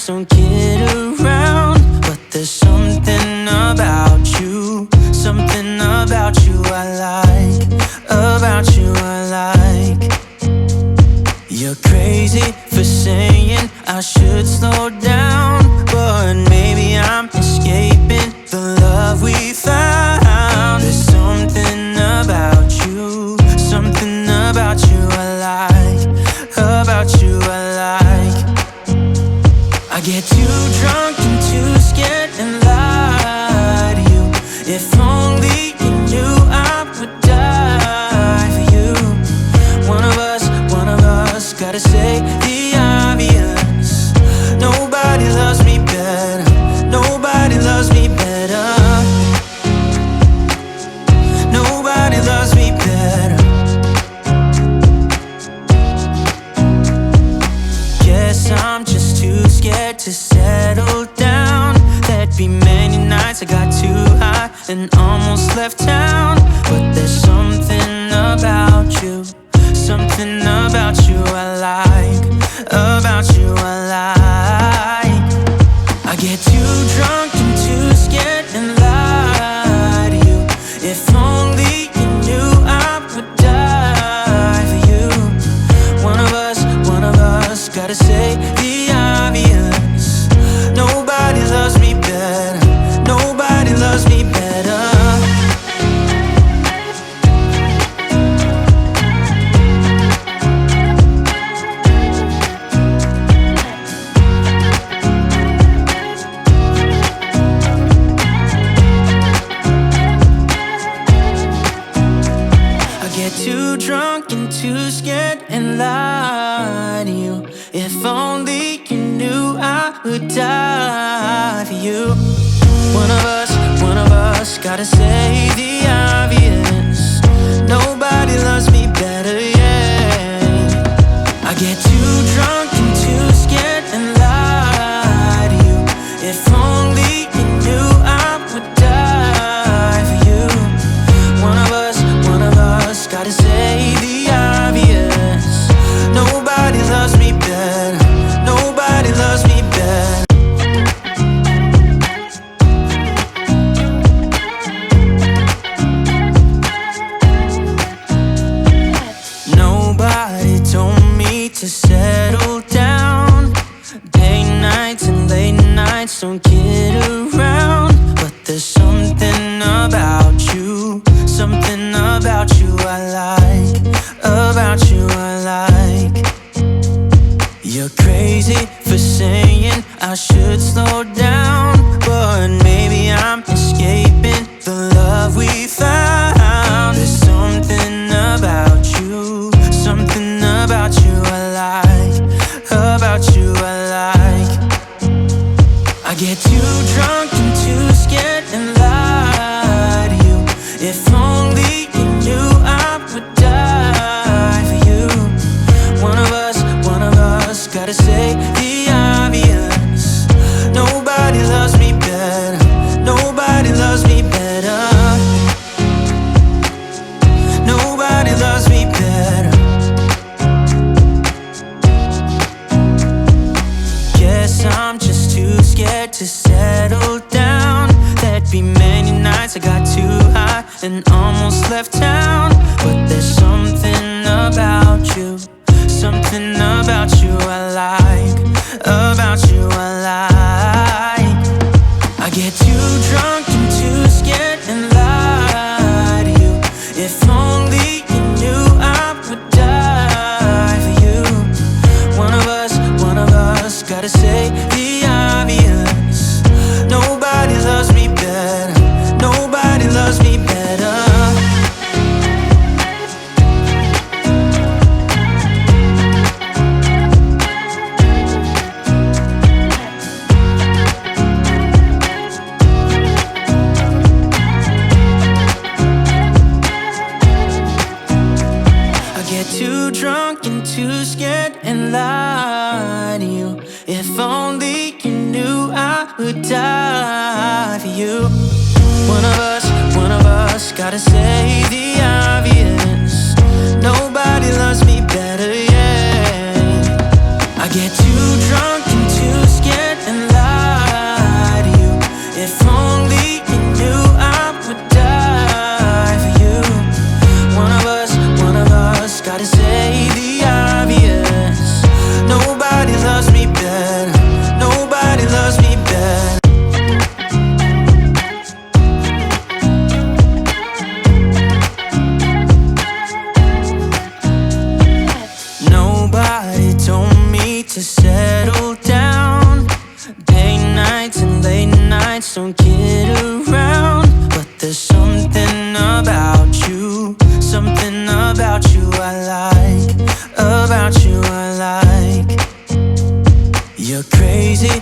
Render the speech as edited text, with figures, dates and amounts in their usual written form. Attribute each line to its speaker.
Speaker 1: nights don't kid around, but there's something about you, something about you I like, about you I like. You're crazy for saying I should slow down, but maybe I'm escaping the love we found. There's something about you, something about you I like, about you I like. I get too drunk and too scared and lie to you. If only you knew I would die for you. One of us gotta say the obvious. Nobody loves me better, nobody loves me better, nobody loves me better. Guess I'm just too scared to settle down. There'd be many nights I got too high and almost left town, but there's something about you, something about you I like, about you I like. I get too drunk and too scared and lie to you. If only you knew I would die for you. One of us gotta say the obvious. Nobody loves me better, nobody loves me better. Too drunk and too scared and lie to you. If only you knew I would die for you. One of us gotta say the obvious. Nobody loves me better, yeah. I get too drunk and too scared and lie to you. If only you knew I would die for you. One of us gotta say the obvious. Nobody loves me better, nobody loves me better. Nobody told me to settle down. Day nights and late nights don't kid around, but there's something about you, something about you I like, about you I like. You're crazy for saying I should slow down, but maybe I'm escaping the love we found. There's something about you, something about you I like, about you I like. I get too drunk and too scared and lie to you. If only you knew I would die for you. One of us gotta say the obvious. Nobody loves me better, nobody loves me better, nobody loves me better. Guess I'm just too scared to settle down. There'd be many nights I got too high and almost left town, but there's something about you, something about you I like, about you I like. I get too drunk and too scared and lie to you. If only you knew I would die for you. One of us gotta say the obvious. Nobody loves me better, nobody loves me better. I get too drunk and too scared and lie to you. If only you knew I would die for you. One of us gotta say the obvious. Nobody loves me better, yeah. I get too drunk and too scared nights, don't kid around. But there's something about you, something about you I like, about you I like. You're crazy,